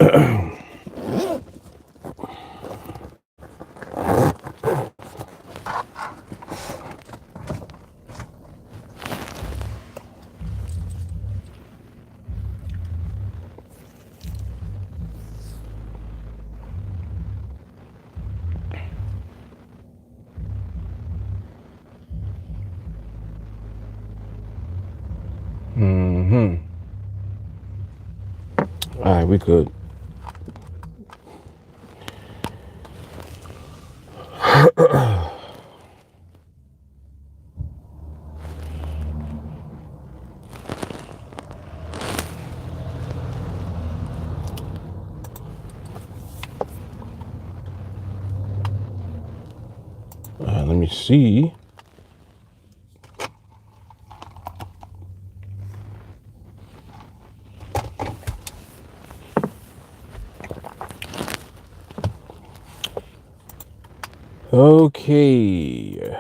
All right, we good. Let me see. Okay.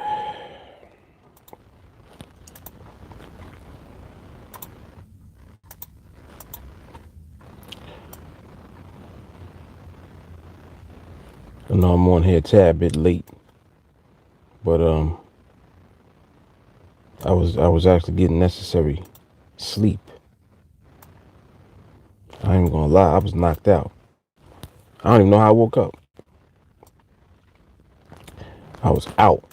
I know I'm on here a tad bit late, but I was actually getting necessary sleep. I ain't gonna lie, I was knocked out. I don't even know how I woke up. I was out.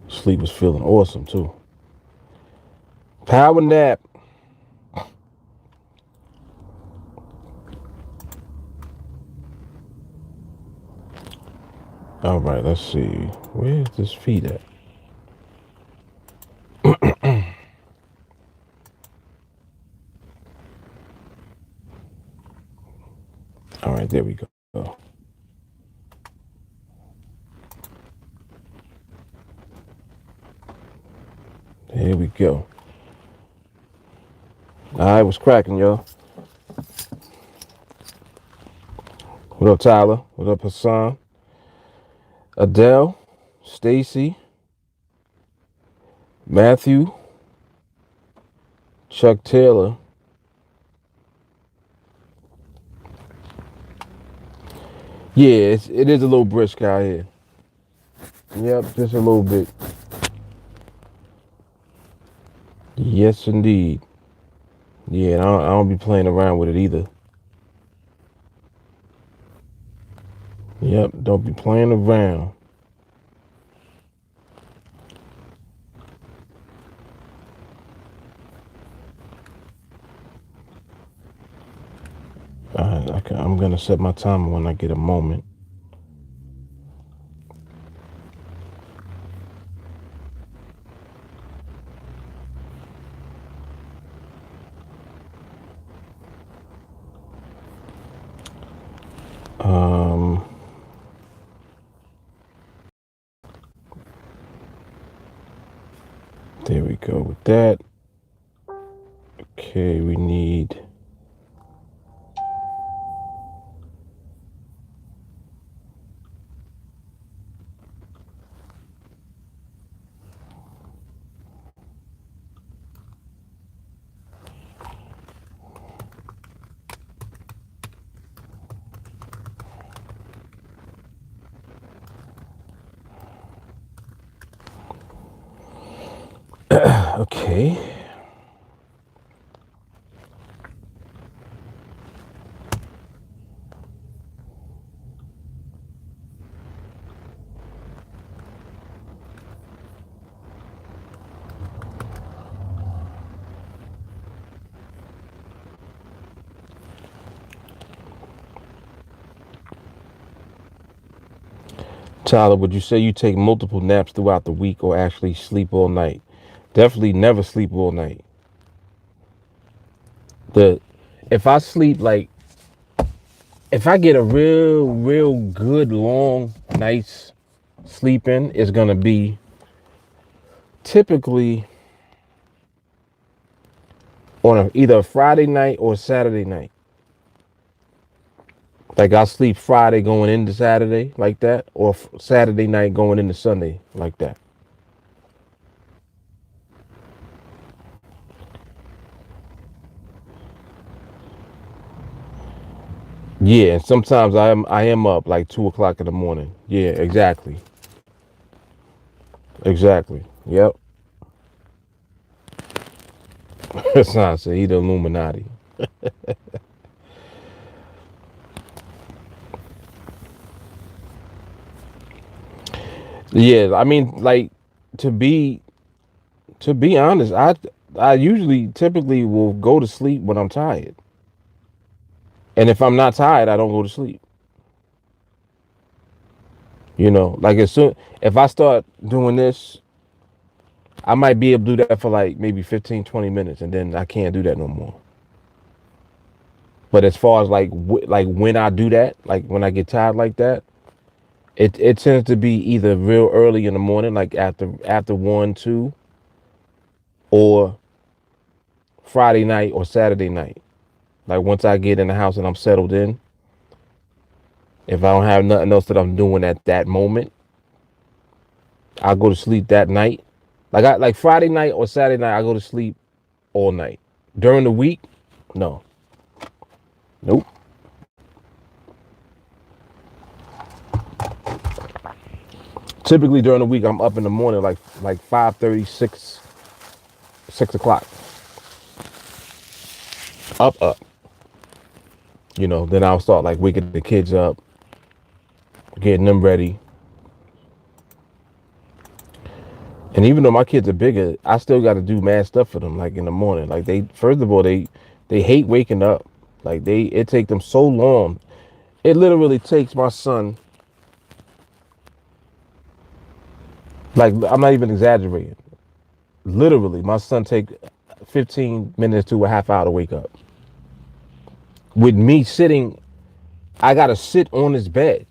Sleep was feeling awesome too. Power nap. All right, let's see. Where's this feed at? All right, there we go. There we go. All right, what's cracking, y'all? What up, Tyler? What up, Hassan? Adele, Stacy, Matthew, Chuck Taylor. Yeah, it is a little brisk out here. Yep, just a little bit. Yes, indeed. Yeah, I don't be playing around with it either. Yep, don't be playing around. I'm gonna set my timer when I get a moment. There we go with that. Okay, we need. Okay. Tyler, would you say you take multiple naps throughout the week or actually sleep all night? Definitely never sleep all night. If I sleep if I get a real good long night's sleeping, it's gonna be typically on either a Friday night or a Saturday night. Like I'll sleep Friday going into Saturday like that, or Saturday night going into Sunday like that. Yeah, and sometimes I am up like 2 o'clock in the morning. Yeah, exactly. Exactly. Yep. Hassan said he the Illuminati. Yeah, I mean, like to be to be honest, I usually typically will go to sleep when I'm tired. And if I'm not tired, I don't go to sleep. Like as soon if I start doing this, I might be able to do that for like maybe 15, 20 minutes and then I can't do that no more. But as far as like when I do that, like when I get tired like that, it tends to be either real early in the morning, like after 1, 2, or Friday night or Saturday night. Like once I get in the house and I'm settled in, if I don't have nothing else that I'm doing at that moment, I'll go to sleep that night. Like Friday night or Saturday night, I go to sleep all night. During the week, no. Nope. Typically during the week I'm up in the morning like 5:30, 6 o'clock. Up. Then I'll start like waking the kids up, getting them ready. And even though my kids are bigger, I still got to do mad stuff for them. Like in the morning, like they first of all they hate waking up. Like it take them so long. It literally takes my son, like I'm not even exaggerating. Literally, my son take 15 minutes to a half hour to wake up. With me sitting, I gotta sit on his bed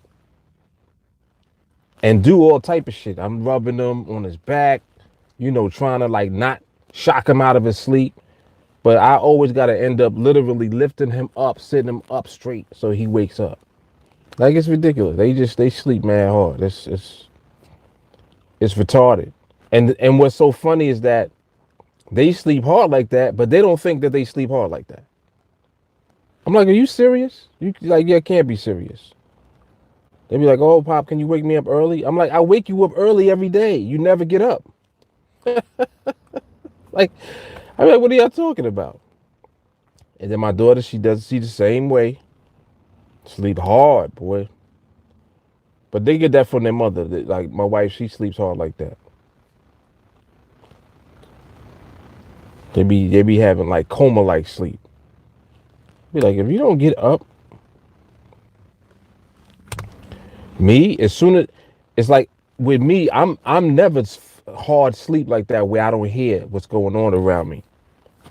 and do all type of shit. I'm rubbing him on his back, trying to like not shock him out of his sleep. But I always got to end up literally lifting him up, sitting him up straight so he wakes up. Like it's ridiculous. They sleep mad hard. It's retarded. And what's so funny is that they sleep hard like that, but they don't think that they sleep hard like that. I'm like, are you serious? You like, yeah, can't be serious. They be like, oh, Pop, can you wake me up early? I'm like, I wake you up early every day. You never get up. Like, I'm like, what are y'all talking about? And then my daughter, she does see the same way. Sleep hard, boy. But they get that from their mother. Like my wife, she sleeps hard like that. They be having like coma like sleep. Be like, if you don't get up, me as soon as it's like with me, I'm never hard sleep like that where I don't hear what's going on around me.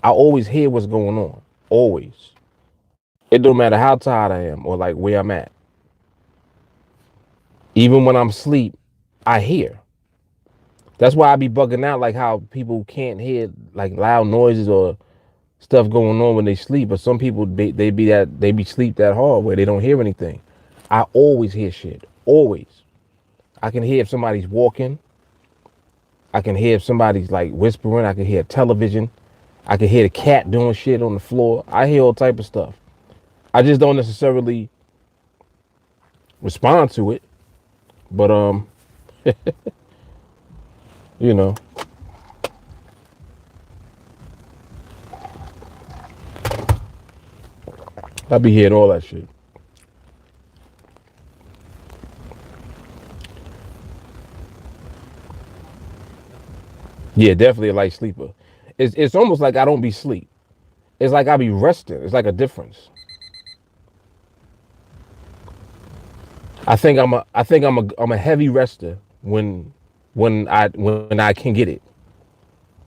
I always hear what's going on. Always. It don't matter how tired I am or like where I'm at. Even when I'm asleep, I hear. That's why I be bugging out like how people can't hear like loud noises or stuff going on when they sleep, but some people they be sleep that hard where they don't hear anything. I always hear shit. Always. I can hear if somebody's walking. I can hear if somebody's like whispering. I can hear television. I can hear the cat doing shit on the floor. I hear all type of stuff. I just don't necessarily respond to it. But you know, I be hearing all that shit. Yeah, definitely a light sleeper. It's almost like I don't be sleep. It's like I be resting. It's like a difference. I think I'm a heavy rester when I can get it.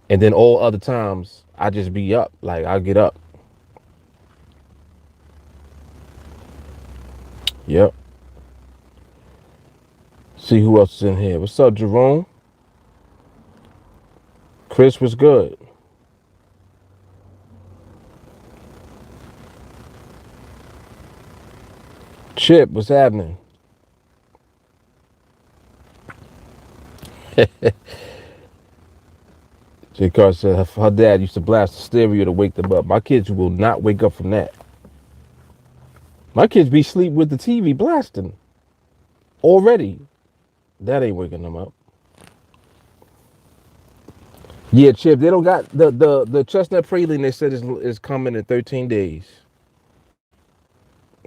And then all other times I just be up. Like I'll get up. Yep. See who else is in here. What's up, Jerome? Chris was good. Chip, what's happening? J. Carter said her dad used to blast the stereo to wake them up. My kids will not wake up from that. My kids be asleep with the TV blasting already. That ain't waking them up. Yeah, Chip, they don't got the chestnut praline. They said is coming in 13 days.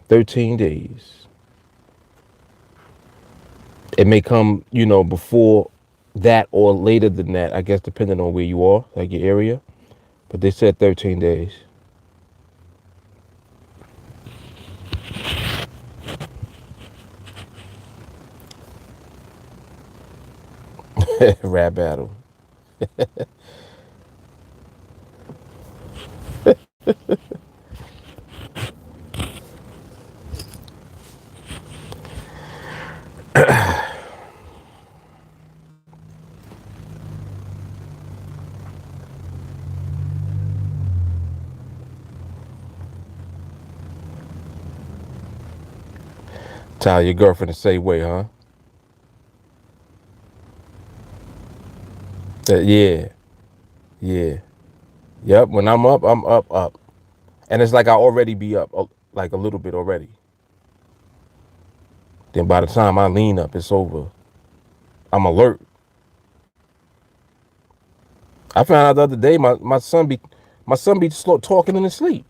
13 days. It may come, before that or later than that. I guess depending on where you are, like your area. But they said 13 days. Rap battle. Tell your girlfriend the same way, huh? Yeah, yeah, yep. When I'm up, I'm up, and it's like I already be up, like a little bit already. Then by the time I lean up, it's over. I'm alert. I found out the other day my son be slow talking in his sleep.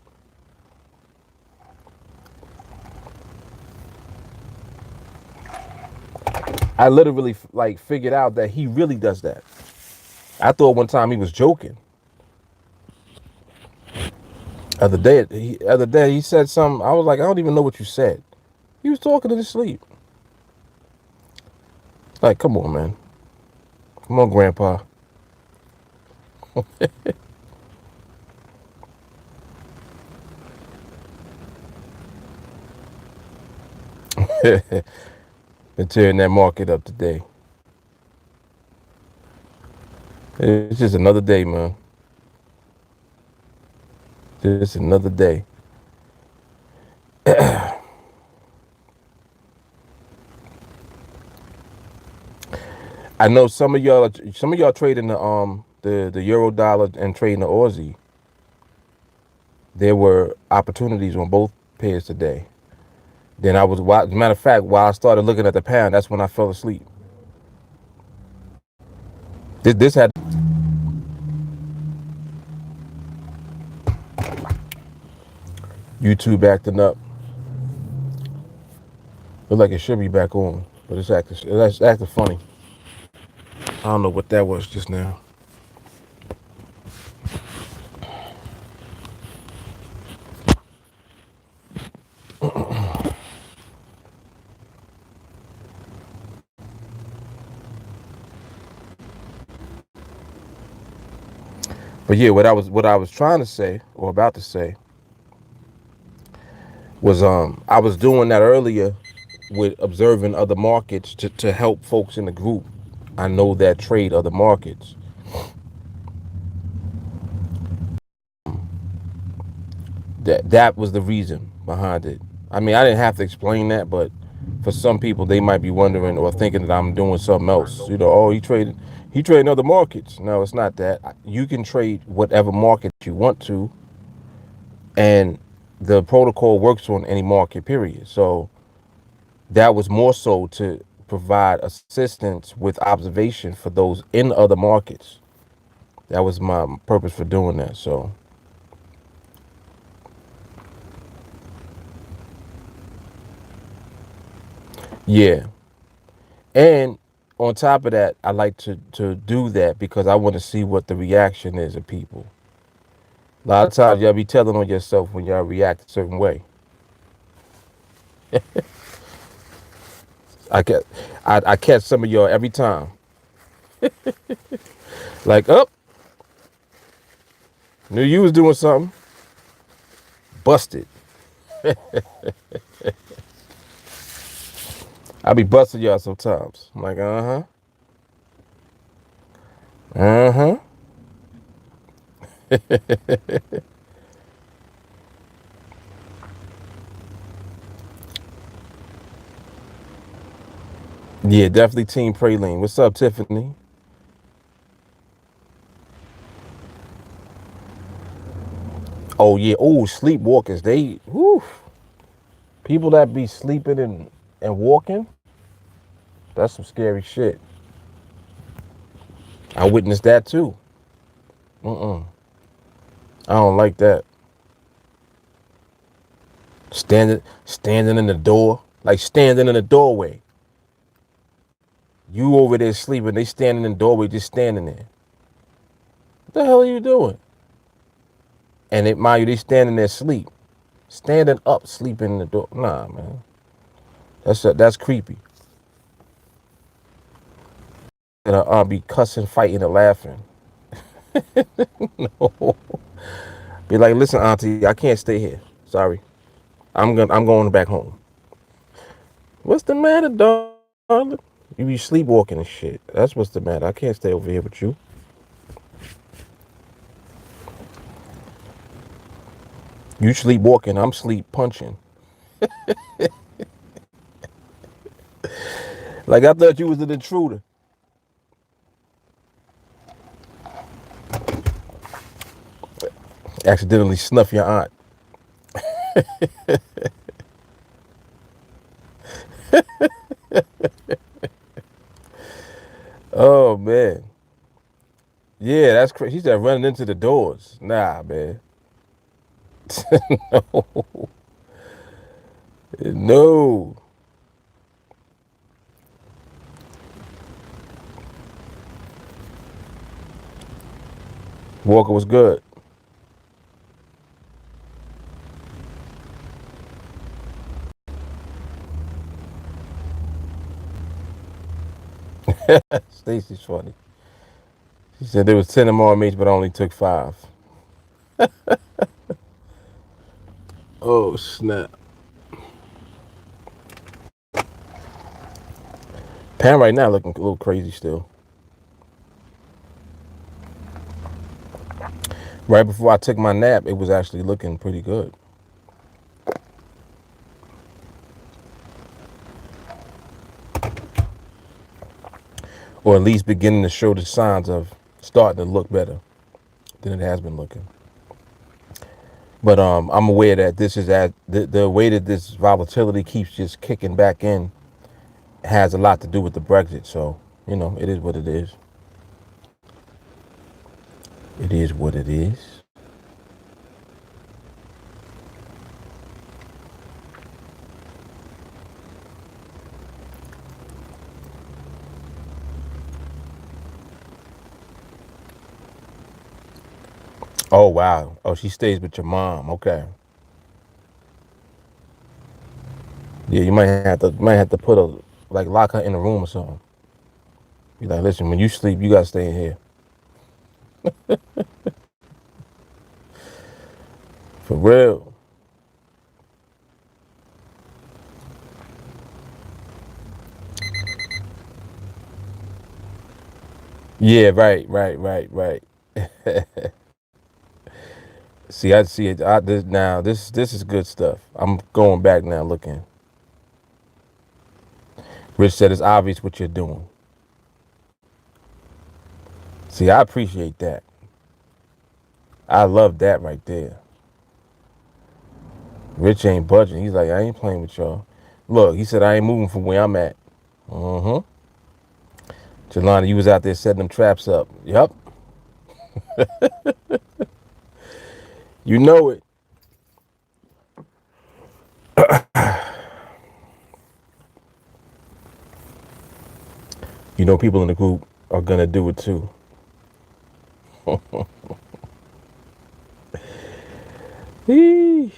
I literally like figured out that he really does that. I thought one time he was joking. Other day he said something. I was like, I don't even know what you said. He was talking in his sleep. Like, come on, man. Come on, Grandpa. Been tearing that market up today. It's just another day, man. Just another day. I know some of y'all trading the euro dollar and trading the Aussie. There were opportunities on both pairs today. Then as a matter of fact, while I started looking at the pound, that's when I fell asleep. This had YouTube acting up. Look like it should be back on, but it's acting funny. I don't know what that was just now. But yeah, what I was trying to say or about to say was I was doing that earlier with observing other markets to help folks in the group. I know that trade other markets. That was the reason behind it. I mean, I didn't have to explain that, but for some people, they might be wondering or thinking that I'm doing something else. Oh, he trading other markets. No, it's not that. You can trade whatever market you want to, and the protocol works on any market. Period. So that was more so to provide assistance with observation for those in other markets. That was my purpose for doing that. So yeah. And on top of that, I like to do that because I want to see what the reaction is of people. A lot of times y'all be telling on yourself when y'all react a certain way. I get, I catch some of y'all every time. Like, knew you was doing something. Busted. I be busting y'all sometimes. I'm like, uh-huh. Yeah, definitely Team Praline. What's up, Tiffany? Oh yeah. Oh, sleepwalkers. They, whew, People that be sleeping and walking, that's some scary shit. I witnessed that too. I don't like that. Standing in the door, like standing in the doorway. You over there sleeping, they standing in the doorway, just standing there. What the hell are you doing? And it, mind you, they standing there sleep, standing up, sleeping in the door. Nah, man, that's creepy. And I'll be cussing, fighting, and laughing. No. Be like, listen, auntie, I can't stay here. Sorry, I'm going back home. What's the matter, darling? You be sleepwalking and shit. That's what's the matter. I can't stay over here with you. You sleepwalking, I'm sleep punching. Like I thought you was an intruder. Accidentally snuff your aunt. Oh man. Yeah, that's crazy. She said running into the doors. Nah, man. No. No. Walker was good. Stacy's funny. She said there was 10 more mates, but I only took 5. Oh, snap. Pam right now looking a little crazy still. Right before I took my nap, it was actually looking pretty good. Or at least beginning to show the signs of starting to look better than it has been looking. But I'm aware that this is at the way that this volatility keeps just kicking back in has a lot to do with the Brexit. So, you know, it is what it is. It is what it is. Oh wow. Oh, she stays with your mom. Okay. Yeah, you might have to put a like lock her in a room or something. Be like, listen, when you sleep, you gotta stay in here. For real. Yeah, right. See, I see it. This, now, this is good stuff. I'm going back now, looking. Rich said it's obvious what you're doing. See, I appreciate that. I love that right there. Rich ain't budging. He's like, I ain't playing with y'all. Look, he said I ain't moving from where I'm at. Jelana, you was out there setting them traps up. Yep. You know it. You know people in the group are gonna do it too. Eesh.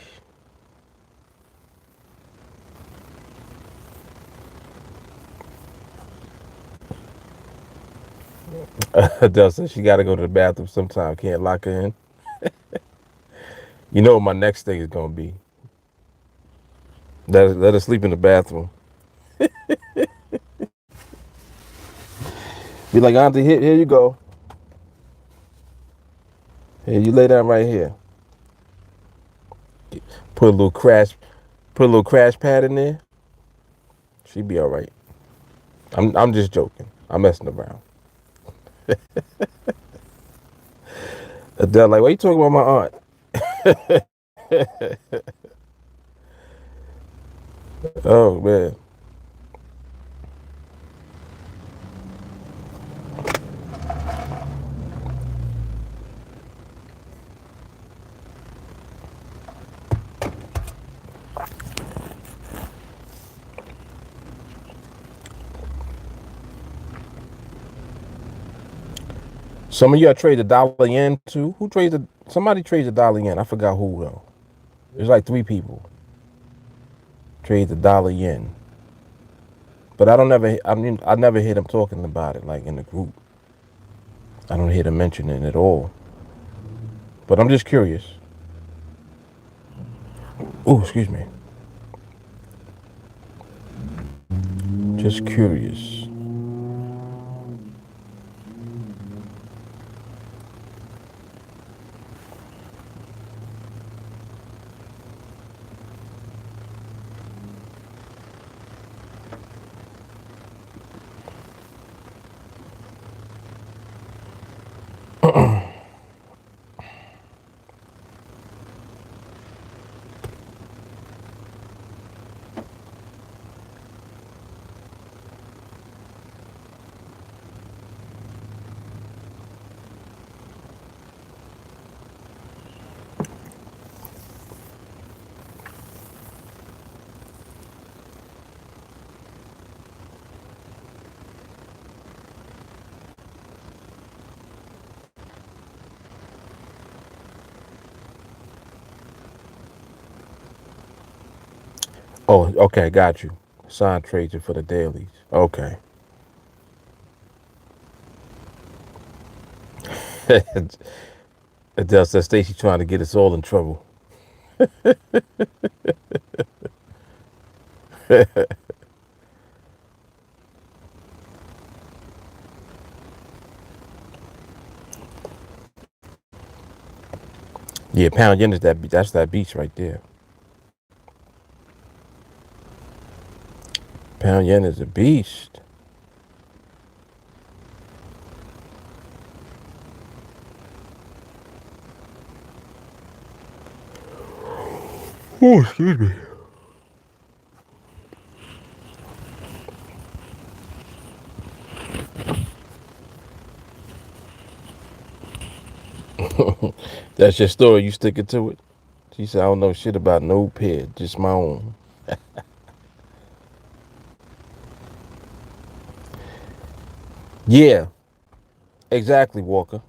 Adele says she gotta go to the bathroom sometime. Can't lock her in. You know what my next thing is gonna be. Let her sleep in the bathroom. Be like, Auntie, here you go. Here, you lay down right here. Put a little crash pad in there. She'd be all right. I'm just joking. I'm messing around. Adele, like, why you talking about my aunt? Oh man. Some of y'all trade the dollar yen too. Who trades the? Somebody trades the dollar yen. I forgot who though. There's like 3 people trade the dollar yen. But I don't never. I mean, I never hear them talking about it like in the group. I don't hear them mentioning it at all. But I'm just curious. Oh, excuse me. Just curious. Oh, okay, got you. Sign trades it for the dailies. Okay. Adele says Stacy trying to get us all in trouble. Yeah, pound yen is that. That's that beach right there. Pound yen is a beast. Oh, excuse me. That's your story. You sticking to it? She said, I don't know shit about no pit, just my own. Yeah, exactly, Walker.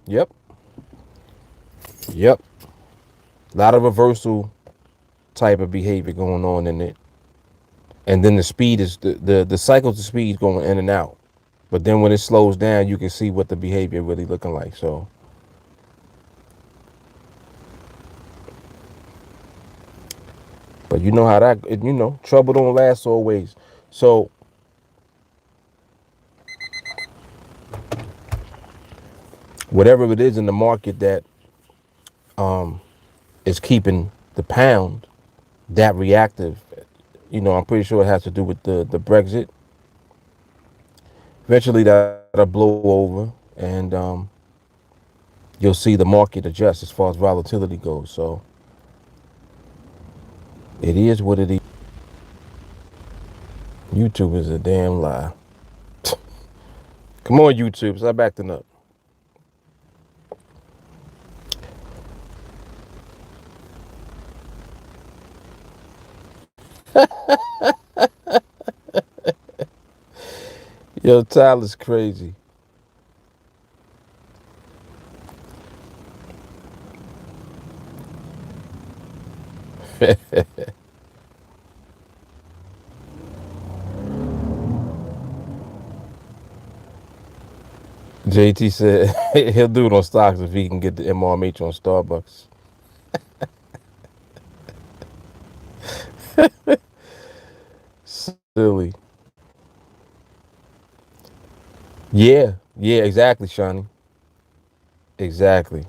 Yep. Yep. A lot of reversal type of behavior going on in it. And then the speed is the cycles of speed going in and out. But then when it slows down, you can see what the behavior really looking like. So, but you know how that, trouble don't last always. So whatever it is in the market that is keeping the pound that reactive, I'm pretty sure it has to do with the Brexit. Eventually that'll blow over, and you'll see the market adjust as far as volatility goes. So it is what it is. YouTube is a damn lie. Come on, YouTube, stop acting up. Yo, Tyler's crazy. JT said he'll do it on stocks if he can get the MRMH on Starbucks. Silly. Yeah, yeah, exactly, Shawnee. Exactly.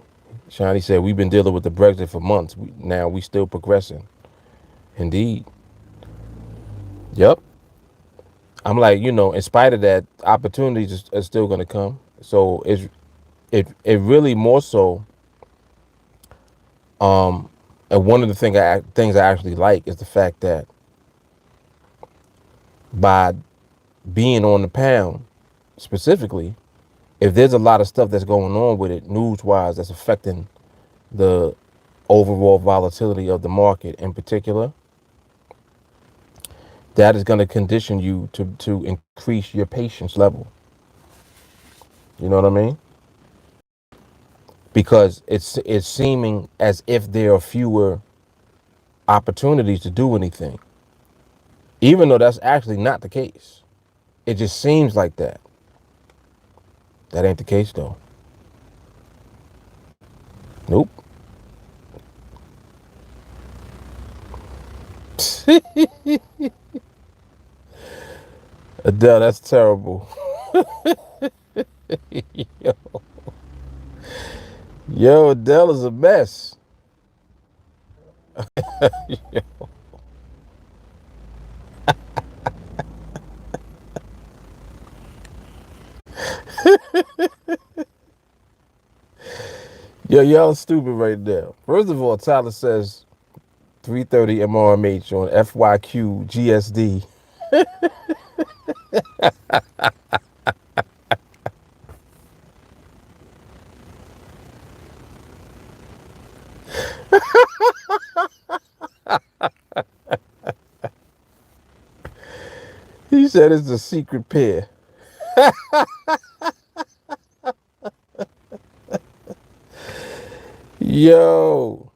Shawnee said we've been dealing with the Brexit for months. Now we still progressing. Indeed. Yep. I'm like, in spite of that, opportunities are still going to come. So it really more so. And one of the things I actually like is the fact that by being on the pound specifically, if there's a lot of stuff that's going on with it news wise that's affecting the overall volatility of the market in particular, that is going to condition you to increase your patience level. You know what I mean? Because it's seeming as if there are fewer opportunities to do anything, even though that's actually not the case. It just seems like that. That ain't the case though. Nope. Adele, that's terrible. yo, Adele is a mess. Y'all stupid right now. First of all, Tyler says 330 MRMH on FYQ GSD. He said it's a secret pair. Yo.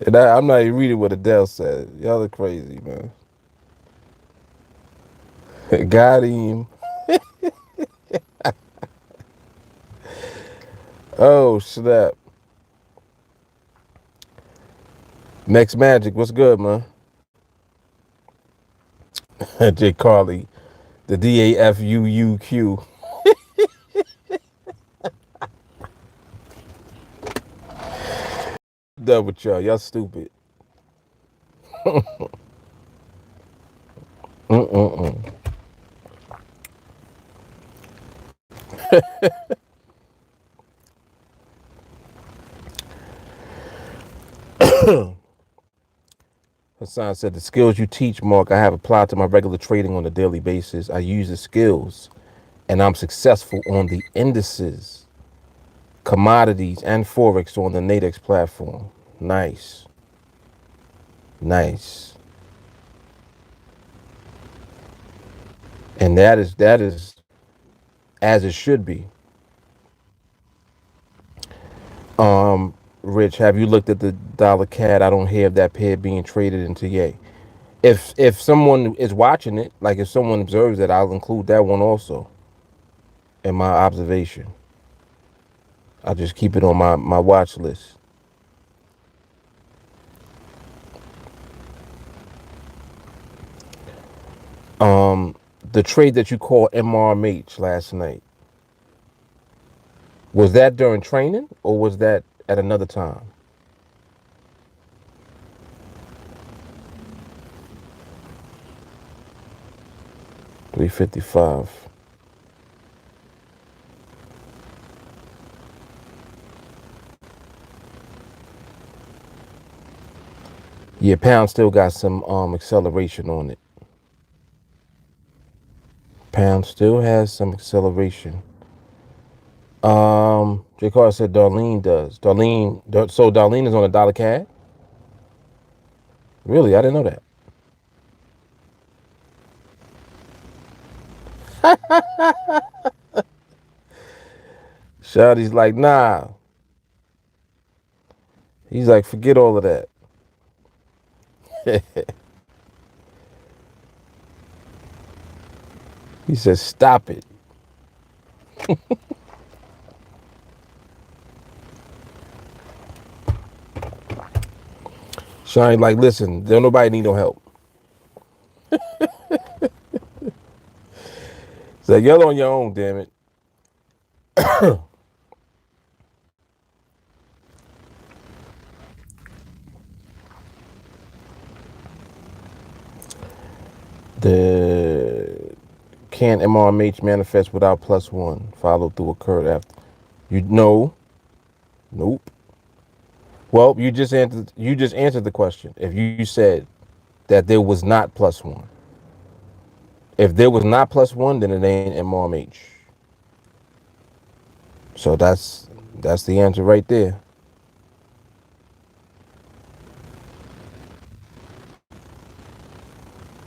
And I'm not even reading what Adele said. Y'all are crazy, man. Got him. Oh, snap. Next Magic, what's good, man? J. Carly, the DAFUUQ. Done with y'all. Y'all stupid. Mm-mm-mm. Hassan said, the skills you teach, Mark, I have applied to my regular trading on a daily basis. I use the skills and I'm successful on the indices, commodities, and Forex on the NADEX platform. Nice. Nice. And that is as it should be. Rich, have you looked at the dollar CAD? I don't have that pair being traded into yay. If someone is watching it, like if someone observes it, I'll include that one also in my observation. I'll just keep it on my watch list. The trade that you called MRMH last night, was that during training or was that at another time? 355. Yeah, pound still got some acceleration on it. Pound still has some acceleration. J. Carter said Darlene does. So Darlene is on a dollar CAD? Really? I didn't know that. Shawty's like, nah. He's like, forget all of that. He says, stop it. Shawty like, listen, don't nobody need no help. He's like, you're on your own, damn it. The can MRMH manifest without +1? Follow through occurred after. You know, nope. Well, you just answered the question. If you said that there was not plus one. If there was not plus one, then it ain't MRMH. So that's the answer right there.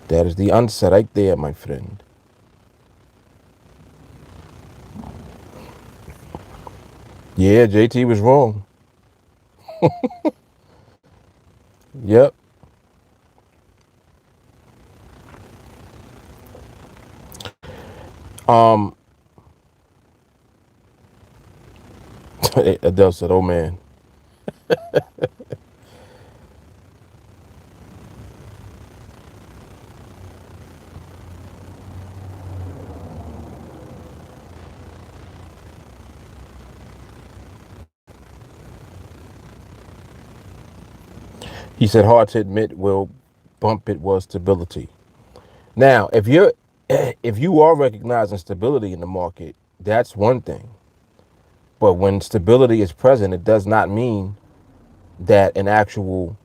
That is the answer right there, my friend. Yeah, JT was wrong. Yep. Um, Adele said, "Oh man." He said, "Hard to admit, will bump it was stability." Now, if you are recognizing stability in the market, that's one thing. But when stability is present, it does not mean that an actual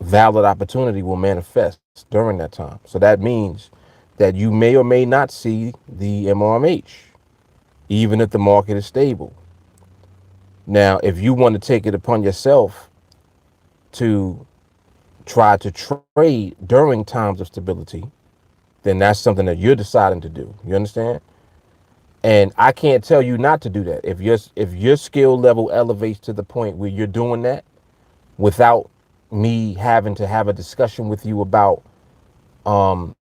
valid opportunity will manifest during that time. So that means that you may or may not see the MRMH, even if the market is stable. Now, if you want to take it upon yourself to try to trade during times of stability, then that's something that you're deciding to do. You understand? And I can't tell you not to do that. If your skill level elevates to the point where you're doing that without me having to have a discussion with you about um,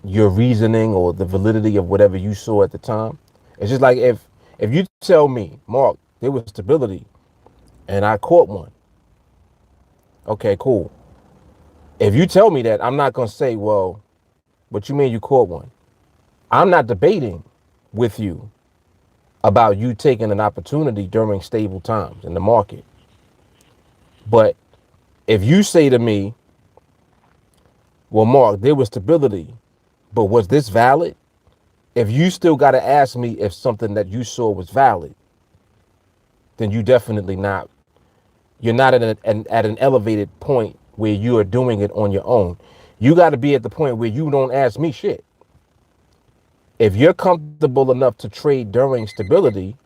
your reasoning or the validity of whatever you saw at the time. It's just like if you tell me, Mark, there was stability and I caught one. Okay, cool. If you tell me that, I'm not gonna say, well, what you mean you caught one? I'm not debating with you about you taking an opportunity during stable times in the market. But if you say to me, well, Mark, there was stability, but was this valid? If you still got to ask me if something that you saw was valid, then you definitely not. You're not at an elevated point where you are doing it on your own. You got to be at the point where you don't ask me shit. If you're comfortable enough to trade during stability,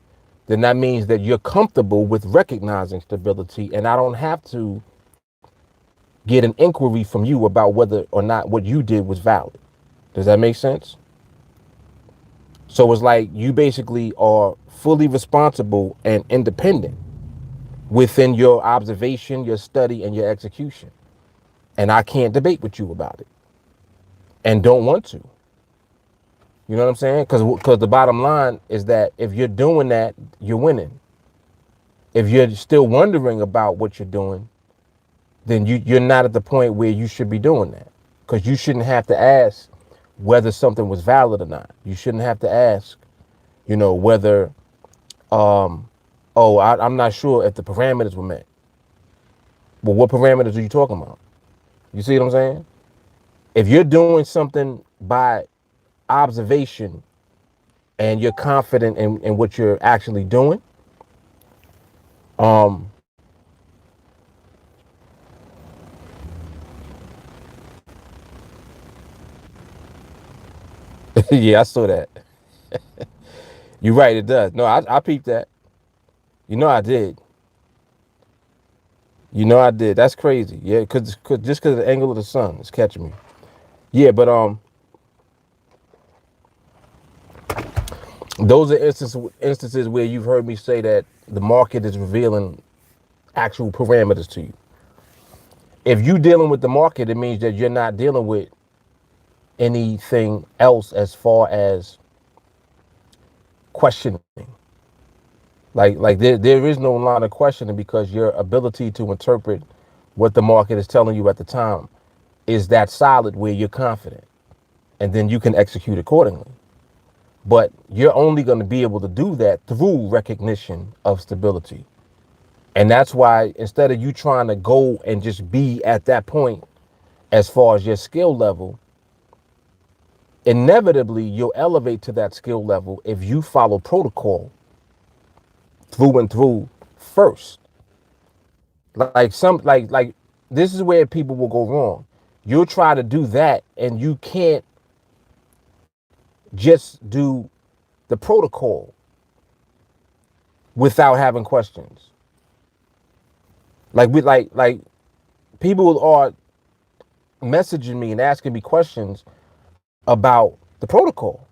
then that means that you're comfortable with recognizing stability, and I don't have to get an inquiry from you about whether or not what you did was valid. Does that make sense? So it's like you basically are fully responsible and independent within your observation, your study, and your execution. And I can't debate with you about it and don't want to. You know what I'm saying? Because the bottom line is that if you're doing that, you're winning. If you're still wondering about what you're doing, then you're not at the point where you should be doing that. Because you shouldn't have to ask whether something was valid or not. You shouldn't have to ask, whether, I'm not sure if the parameters were met. Well, what parameters are you talking about? You see what I'm saying? If you're doing something by observation and you're confident in what you're actually doing, um, yeah, I saw that. You're right, it does. No, I peeped that. I did. I did. That's crazy. Yeah, just because of the angle of the sun is catching me. Yeah, but those are instances where you've heard me say that the market is revealing actual parameters to you. If you're dealing with the market, it means that you're not dealing with anything else as far as questioning. Like there is no line of questioning because your ability to interpret what the market is telling you at the time is that solid where you're confident, and then you can execute accordingly. But you're only going to be able to do that through recognition of stability. And that's why instead of you trying to go and just be at that point as far as your skill level, inevitably you'll elevate to that skill level if you follow protocol through and through first. Like this is where people will go wrong. You'll try to do that and you can't just do the protocol without having questions. Like people are messaging me and asking me questions about the protocol.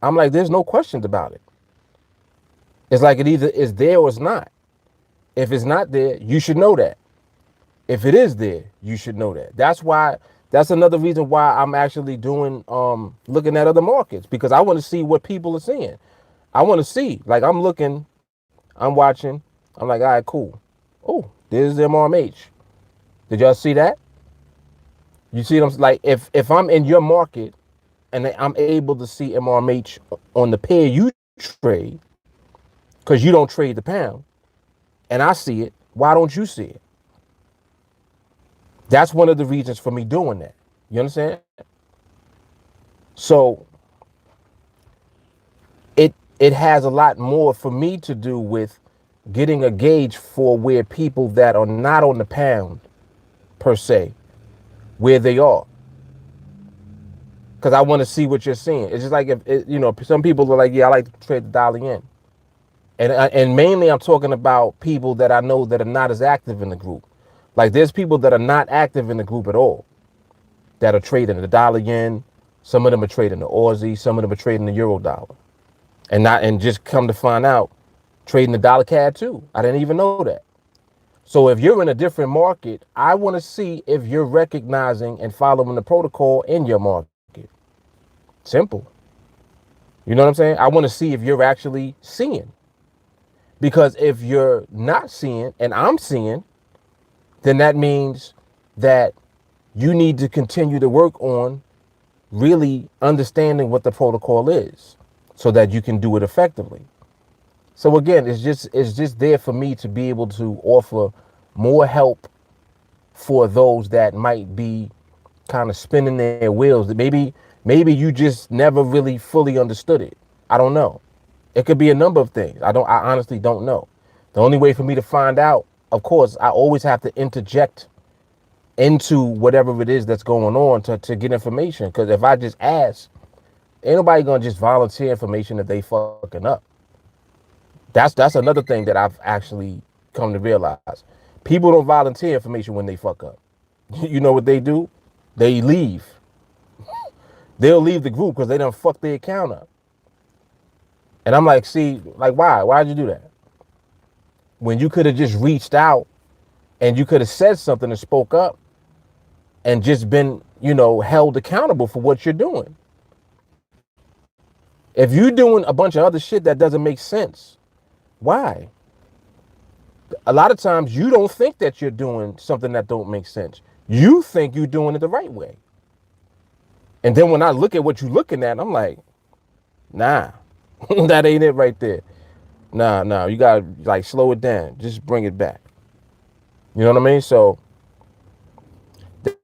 I'm like, there's no questions about it. It's like it either is there or it's not. If it's not there, you should know that. If it is there, you should know that. That's another reason why I'm actually doing looking at other markets, because I want to see what people are seeing. I want to see, like, I'm looking, I'm watching, I'm like, all right, cool. Oh, there's MRMH. Did y'all see that? You see them, like, if I'm in your market and I'm able to see MRMH on the pair you trade, because you don't trade the pound, and I see it, why don't you see it? That's one of the reasons for me doing that. You understand? So it has a lot more for me to do with getting a gauge for where people that are not on the pound per se, where they are. Because I want to see what you're seeing. It's just like some people are like, yeah, I like to trade the dollar yen. And mainly I'm talking about people that I know that are not as active in the group. Like, there's people that are not active in the group at all that are trading the dollar yen. Some of them are trading the Aussie. Some of them are trading the euro dollar. And just come to find out, trading the dollar CAD too. I didn't even know that. So if you're in a different market, I want to see if you're recognizing and following the protocol in your market. Simple. You know what I'm saying? I want to see if you're actually seeing. Because if you're not seeing and I'm seeing, then that means that you need to continue to work on really understanding what the protocol is so that you can do it effectively. So again, it's just there for me to be able to offer more help for those that might be kind of spinning their wheels. Maybe you just never really fully understood it. I don't know. It could be a number of things. I honestly don't know. The only way for me to find out, of course, I always have to interject into whatever it is that's going on to get information. Because if I just ask, ain't nobody gonna just volunteer information if they fucking up. That's another thing that I've actually come to realize. People don't volunteer information when they fuck up. You know what they do? They leave. They'll leave the group because they done fuck their account up. And I'm like, see, like, why? Why'd you do that? When you could have just reached out and you could have said something and spoke up and just been, held accountable for what you're doing. If you're doing a bunch of other shit that doesn't make sense, why? A lot of times you don't think that you're doing something that don't make sense. You think you're doing it the right way. And then when I look at what you're looking at, I'm like, nah, that ain't it right there. Nah, you gotta like slow it down. Just bring it back. You know what I mean? So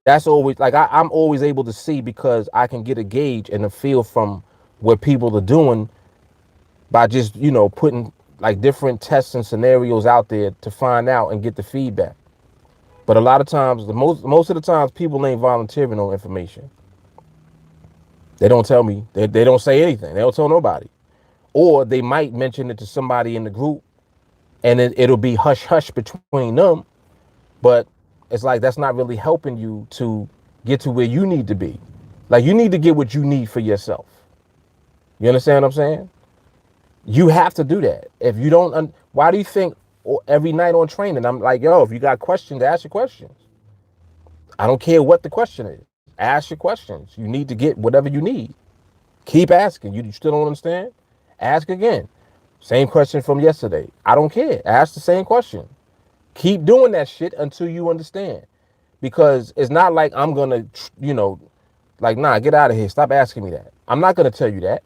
that's always like I'm always able to see because I can get a gauge and a feel from what people are doing by just, putting like different tests and scenarios out there to find out and get the feedback. But a lot of times, most of the times, people ain't volunteering no information. They don't tell me. They don't say anything. They don't tell nobody. Or they might mention it to somebody in the group and it'll be hush hush between them. But it's like that's not really helping you to get to where you need to be. Like, you need to get what you need for yourself. You understand what I'm saying? You have to do that. If you don't, why do you think every night on training, I'm like, yo, if you got questions, ask your questions. I don't care what the question is. Ask your questions. You need to get whatever you need. Keep asking. You still don't understand? Ask again. Same question from yesterday. I don't care. Ask the same question. Keep doing that shit until you understand. Because it's not like I'm going to, like, nah, get out of here. Stop asking me that. I'm not going to tell you that.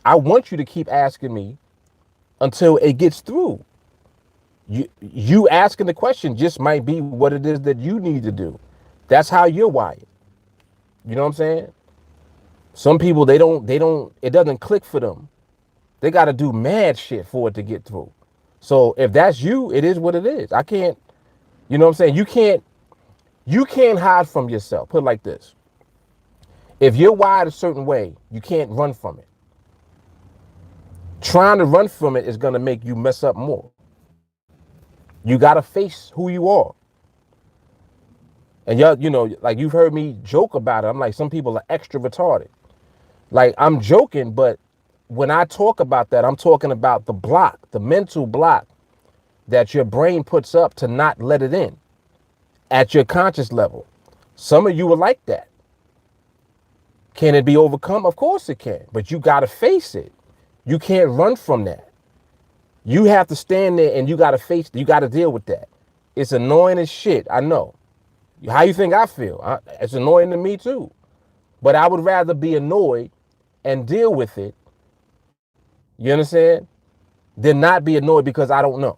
I want you to keep asking me until it gets through. You asking the question just might be what it is that you need to do. That's how you're wired. You know what I'm saying? Some people, it doesn't click for them. They got to do mad shit for it to get through. So if that's you, it is what it is. I can't, you know what I'm saying? You can't You can't hide from yourself. Put it like this. If you're wired a certain way, you can't run from it. Trying to run from it is going to make you mess up more. You got to face who you are. And y'all, like you've heard me joke about it. I'm like, some people are extra retarded. Like, I'm joking, but when I talk about that, I'm talking about the block, the mental block that your brain puts up to not let it in at your conscious level. Some of you are like that. Can it be overcome? Of course it can, but you got to face it. You can't run from that. You have to stand there and you got to face, you got to deal with that. It's annoying as shit. I know. How you think I feel? It's annoying to me too. But I would rather be annoyed and deal with it, you understand, than not be annoyed because I don't know.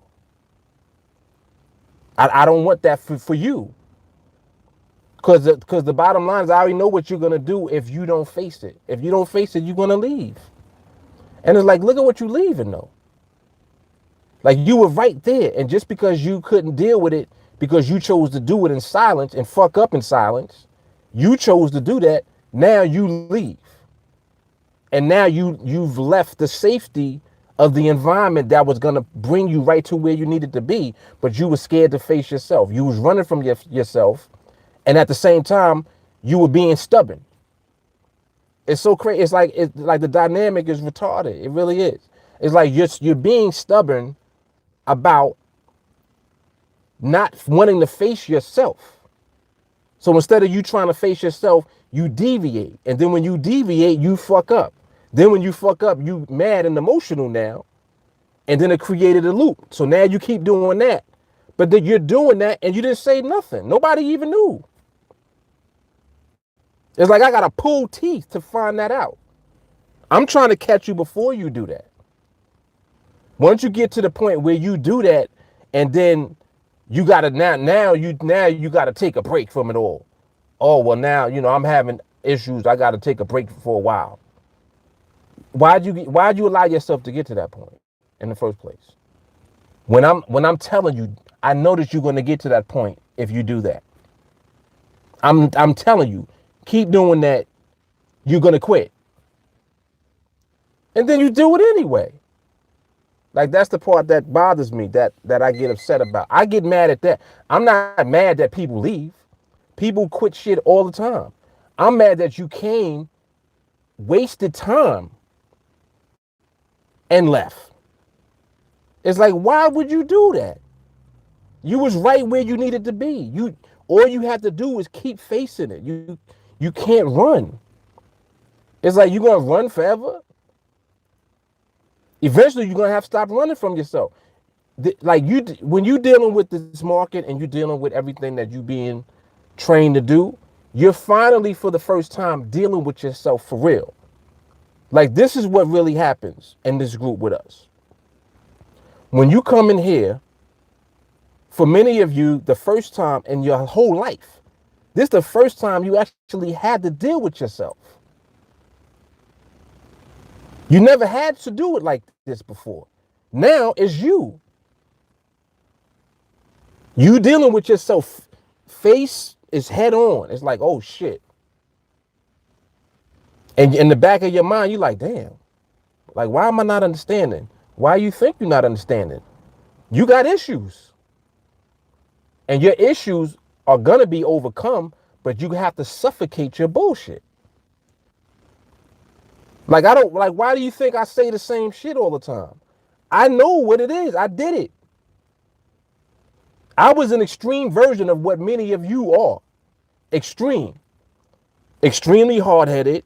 I don't want that for you. Because the bottom line is I already know what you're going to do if you don't face it. If you don't face it, you're going to leave. And it's like, look at what you're leaving though. Like, you were right there. And just because you couldn't deal with it because you chose to do it in silence and fuck up in silence, you chose to do that. Now you leave. And now you've left the safety of the environment that was going to bring you right to where you needed to be. But you were scared to face yourself. You was running from yourself. And at the same time, you were being stubborn. It's so crazy. It's like the dynamic is retarded. It really is. It's like you're being stubborn about not wanting to face yourself. So instead of you trying to face yourself, you deviate. And then when you deviate, you fuck up. Then when you fuck up, you mad and emotional now. And then it created a loop. So now you keep doing that. But then you're doing that and you didn't say nothing. Nobody even knew. It's like I got to pull teeth to find that out. I'm trying to catch you before you do that. Once you get to the point where you do that, and then you got to now you got to take a break from it all. Oh, well, now, I'm having issues. I got to take a break for a while. Why'd you allow yourself to get to that point in the first place? When I'm telling you, I know that you're going to get to that point if you do that. I'm telling you, keep doing that, you're going to quit. And then you do it anyway. Like, that's the part that bothers me, that I get upset about. I get mad at that. I'm not mad that people leave. People quit shit all the time. I'm mad that you came, wasted time, and left. It's like, why would you do that? You was right where you needed to be. All you have to do is keep facing it. You can't run. It's like, you're going to run forever? Eventually, you're going to have to stop running from yourself. When you're dealing with this market and you're dealing with everything that you're being trained to do, you're finally, for the first time, dealing with yourself for real. Like, this is what really happens in this group with us. When you come in here, for many of you, the first time in your whole life, this is the first time you actually had to deal with yourself. You never had to do it like this before. Now it's you. You dealing with yourself. Face is head on. It's like, oh shit. And in the back of your mind, you're like, damn. Like, why am I not understanding? Why you think you're not understanding? You got issues. And your issues are going to be overcome, but you have to suffocate your bullshit. Like, why do you think I say the same shit all the time? I know what it is. I did it. I was an extreme version of what many of you are. Extreme. Extremely hard-headed.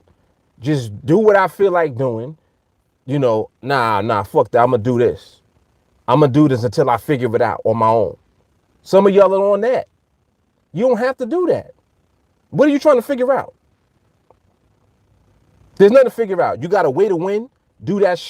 Just do what I feel like doing. Nah, fuck that. I'm going to do this. I'm going to do this until I figure it out on my own. Some of y'all are on that. You don't have to do that. What are you trying to figure out? There's nothing to figure out. You got a way to win. Do that shit.